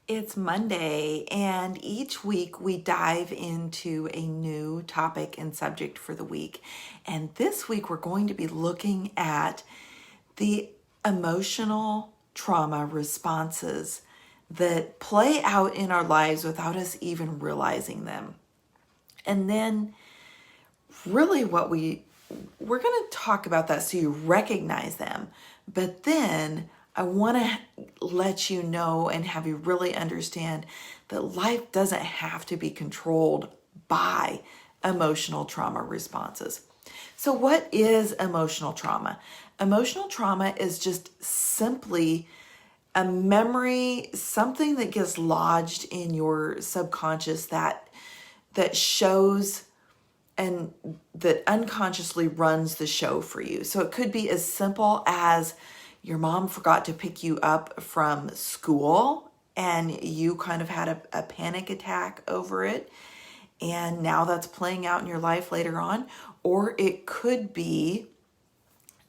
It's Monday, and each week we dive into a new topic and subject for the week. And this week we're going to be looking at the emotional trauma responses that play out in our lives without us even realizing them. And then really we're going to talk about that so you recognize them. But then I want to let you know and have you really understand that life doesn't have to be controlled by emotional trauma responses. So what is emotional trauma? Emotional trauma is just simply a memory, something that gets lodged in your subconscious that shows and that unconsciously runs the show for you. So it could be as simple as your mom forgot to pick you up from school and you kind of had a panic attack over it, and now that's playing out in your life later on. Or it could be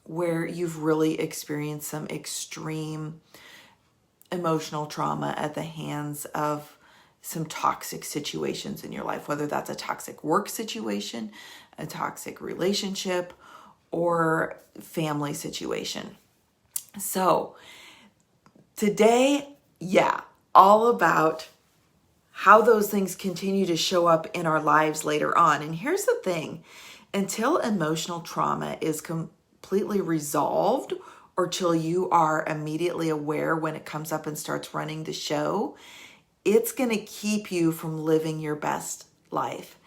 where you've really experienced some extreme emotional trauma at the hands of some toxic situations in your life, whether that's a toxic work situation, a toxic relationship, or family situation. So today, all about how those things continue to show up in our lives later on. And here's the thing, until emotional trauma is completely resolved, or till you are immediately aware when it comes up and starts running the show, it's going to keep you from living your best life.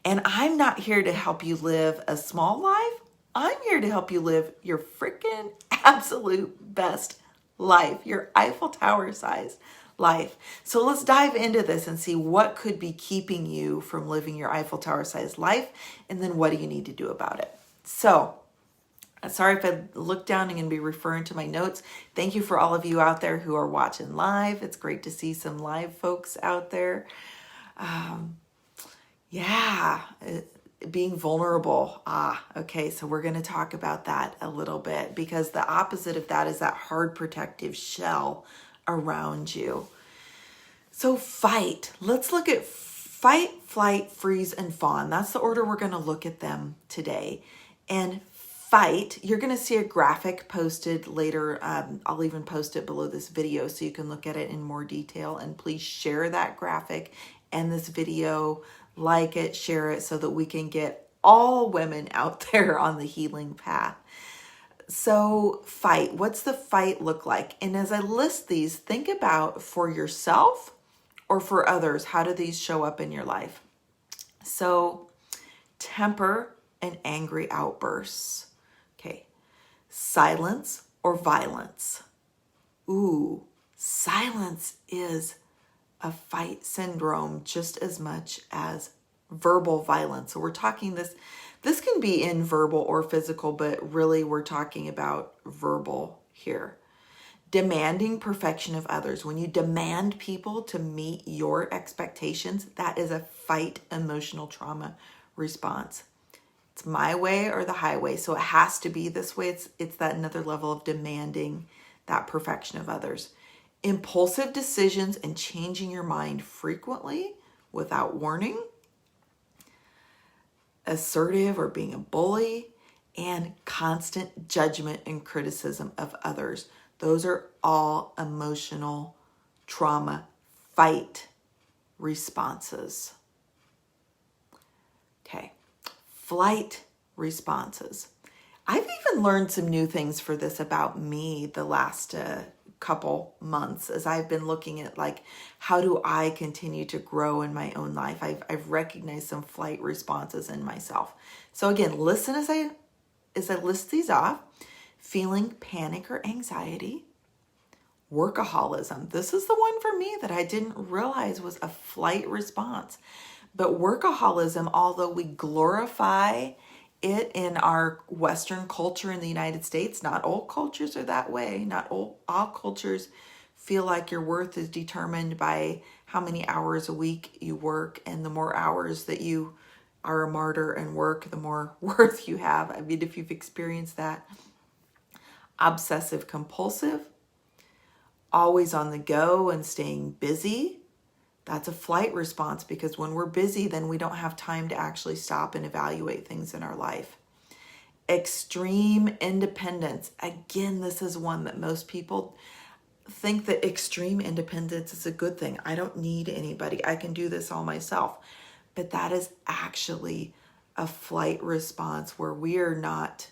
And I'm not here to help you live a small life. I'm here to help you live your freaking absolute best life, your Eiffel Tower sized life. So let's dive into this and see what could be keeping you from living your Eiffel Tower sized life, and then what do you need to do about it. So sorry if I look down, I'm going to be referring to my notes. Thank you for all of you out there who are watching live. It's great to see some live folks out there. Being vulnerable. Okay, so we're going to talk about that a little bit, because the opposite of that is that hard protective shell around you. So fight. Let's look at fight, flight, freeze, and fawn. That's the order we're going to look at them today. And fight, you're going to see a graphic posted later. I'll even post it below this video so you can look at it in more detail. And please share that graphic and this video, like it, share it, so that we can get all women out there on the healing path. So fight, what's the fight look like? And as I list these, think about for yourself or for others, how do these show up in your life? So temper and angry outbursts. Okay. Silence or violence. Ooh, silence is a fight syndrome just as much as verbal violence. So we're talking this can be in verbal or physical, but really we're talking about verbal here. Demanding perfection of others. When you demand people to meet your expectations, that is a fight emotional trauma response. It's my way or the highway, so it has to be this way. It's that another level of demanding that perfection of others. Impulsive decisions and changing your mind frequently without warning. Assertive or being a bully, and constant judgment and criticism of others. Those are all emotional trauma fight responses. Okay, flight responses. I've even learned some new things for this about me the last couple months as I've been looking at, like, how do I continue to grow in my own life? I've recognized some flight responses in myself. So again, listen as I list these off. Feeling panic or anxiety. Workaholism. This is the one for me that I didn't realize was a flight response. But workaholism, although we glorify it in our Western culture in the United States, not all cultures are that way. Not all cultures feel like your worth is determined by how many hours a week you work, and the more hours that you are a martyr and work, the more worth you have. I mean, if you've experienced that. Obsessive compulsive, always on the go and staying busy, that's a flight response, because when we're busy, then we don't have time to actually stop and evaluate things in our life. Extreme independence. Again, this is one that most people think that extreme independence is a good thing. I don't need anybody. I can do this all myself. But that is actually a flight response where we are not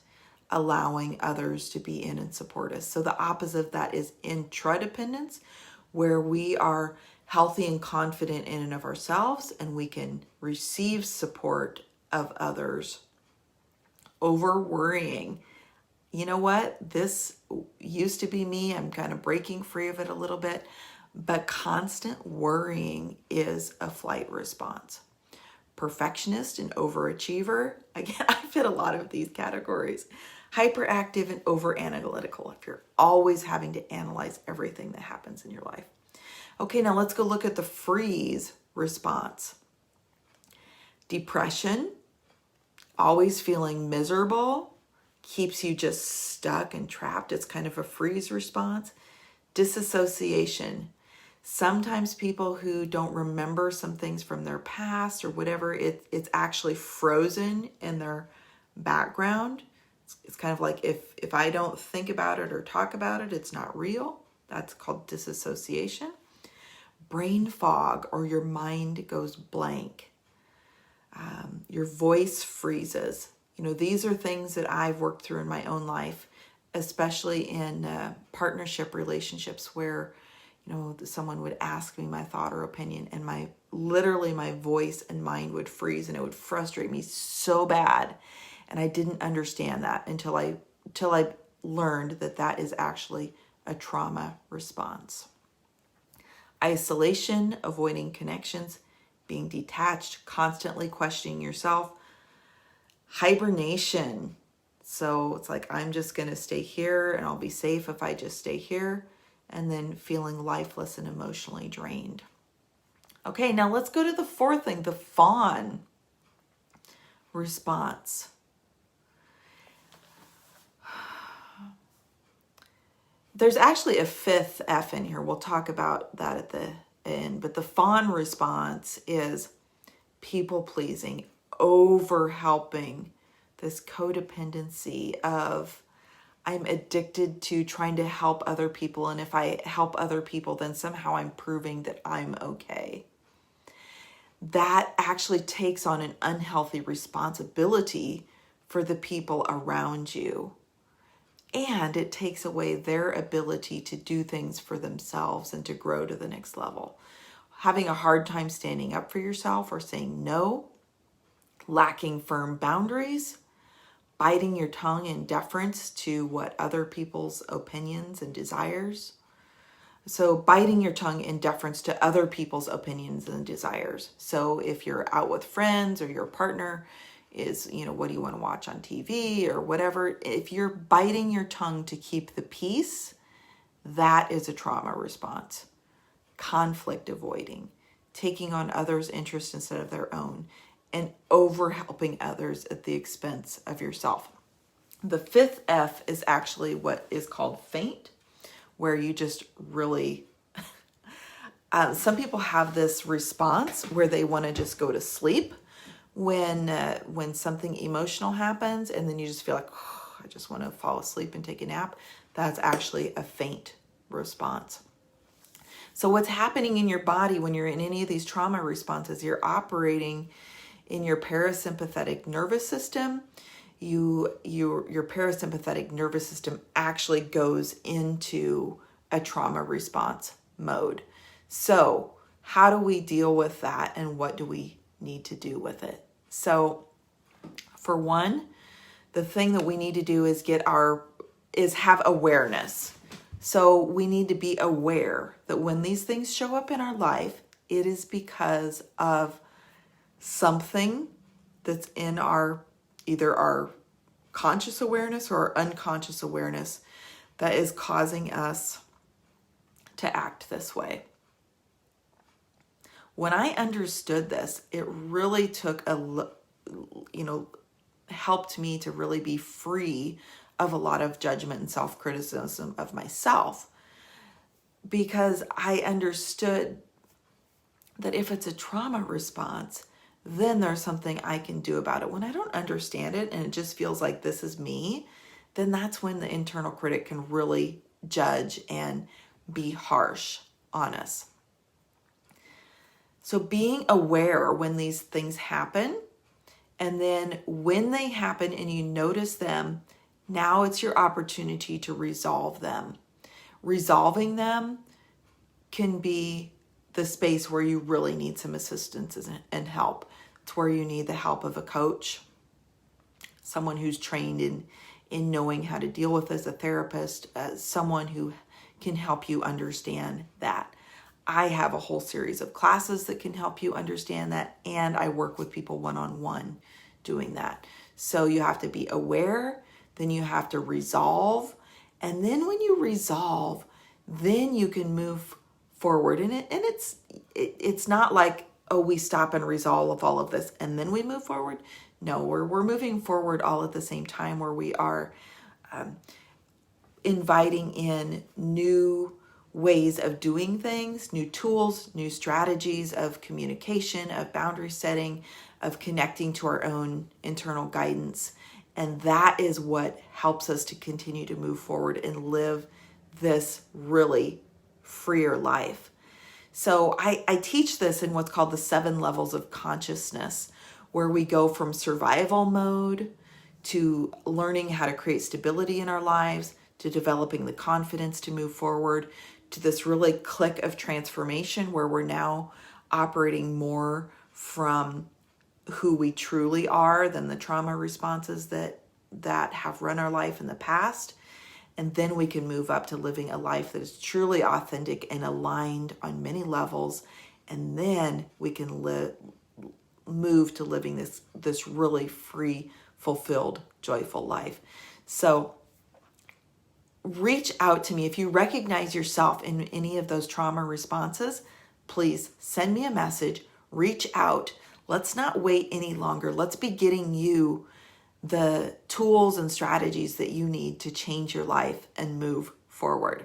allowing others to be in and support us. So the opposite of that is intradependence, where we are healthy and confident in and of ourselves, and we can receive support of others. Over worrying. You know what? This used to be me. I'm kind of breaking free of it a little bit, but constant worrying is a flight response. Perfectionist and overachiever. Again, I fit a lot of these categories. Hyperactive and over analytical, if you're always having to analyze everything that happens in your life. Okay, now let's go look at the freeze response. Depression, always feeling miserable, keeps you just stuck and trapped. It's kind of a freeze response. Disassociation. Sometimes people who don't remember some things from their past or whatever, it's actually frozen in their background. It's kind of like if I don't think about it or talk about it, it's not real. That's called disassociation. Brain fog, or your mind goes blank. Your voice freezes. You know, these are things that I've worked through in my own life, especially in partnership relationships where, you know, someone would ask me my thought or opinion, and literally my voice and mind would freeze, and it would frustrate me so bad. And I didn't understand that until I learned that that is actually a trauma response. Isolation, avoiding connections, being detached, constantly questioning yourself. Hibernation. So it's like, I'm just going to stay here and I'll be safe if I just stay here. And then feeling lifeless and emotionally drained. Okay, now let's go to the fourth thing, the fawn response. There's actually a fifth F in here. We'll talk about that at the end. But the fawn response is people pleasing, over helping, this codependency of I'm addicted to trying to help other people. And if I help other people, then somehow I'm proving that I'm okay. That actually takes on an unhealthy responsibility for the people around you. And it takes away their ability to do things for themselves and to grow to the next level. Having a hard time standing up for yourself or saying no, lacking firm boundaries, biting your tongue in deference to what other people's opinions and desires. So biting your tongue in deference to other people's opinions and desires. So if you're out with friends or your partner is, you know, what do you want to watch on TV or whatever, if you're biting your tongue to keep the peace, that is a trauma response. Conflict avoiding, taking on others' interests instead of their own, and over helping others at the expense of yourself. The fifth F is actually what is called faint, where you just really, some people have this response where they want to just go to sleep when something emotional happens, and then you just feel like, oh, I just want to fall asleep and take a nap. That's actually a faint response. So what's happening in your body when you're in any of these trauma responses, you're operating in your parasympathetic nervous system. Your parasympathetic nervous system actually goes into a trauma response mode. So how do we deal with that, and what do we need to do with it? So for one, the thing that we need to do is have awareness. So we need to be aware that when these things show up in our life, it is because of something that's in either our conscious awareness or our unconscious awareness that is causing us to act this way. When I understood this, it really took helped me to really be free of a lot of judgment and self-criticism of myself. because I understood that if it's a trauma response, then there's something I can do about it. When I don't understand it and it just feels like this is me, then that's when the internal critic can really judge and be harsh on us. So being aware when these things happen, and then when they happen and you notice them, now it's your opportunity to resolve them. Resolving them can be the space where you really need some assistance and help. It's where you need the help of a coach, someone who's trained in knowing how to deal with as a therapist, someone who can help you understand that. I have a whole series of classes that can help you understand that, and I work with people one-on-one doing that. So you have to be aware, then you have to resolve, and then when you resolve, then you can move forward. And it's not like, oh, we stop and resolve all of this and then we move forward. No, we're moving forward all at the same time, where we are inviting in new ways of doing things, new tools, new strategies of communication, of boundary setting, of connecting to our own internal guidance. And that is what helps us to continue to move forward and live this really freer life. So I teach this in what's called the 7 levels of consciousness, where we go from survival mode to learning how to create stability in our lives, to developing the confidence to move forward, to this really click of transformation where we're now operating more from who we truly are than the trauma responses that have run our life in the past. And then we can move up to living a life that is truly authentic and aligned on many levels. And then we can move to living this really free, fulfilled, joyful life. So reach out to me. If you recognize yourself in any of those trauma responses, please send me a message, reach out. Let's not wait any longer. Let's be getting you the tools and strategies that you need to change your life and move forward.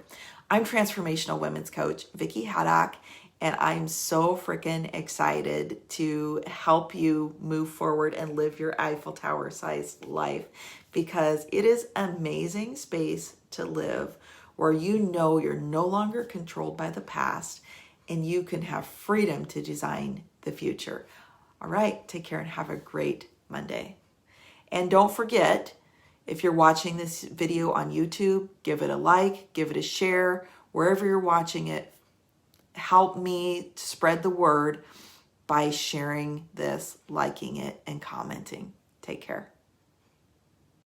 I'm transformational women's coach Vicki Haddock, and I'm so freaking excited to help you move forward and live your Eiffel Tower sized life, because it is an amazing space to live where you know you're no longer controlled by the past and you can have freedom to design the future. All right, take care and have a great Monday. And don't forget, if you're watching this video on YouTube, give it a like, give it a share, wherever you're watching it. Help me to spread the word by sharing this, liking it, and commenting. Take care.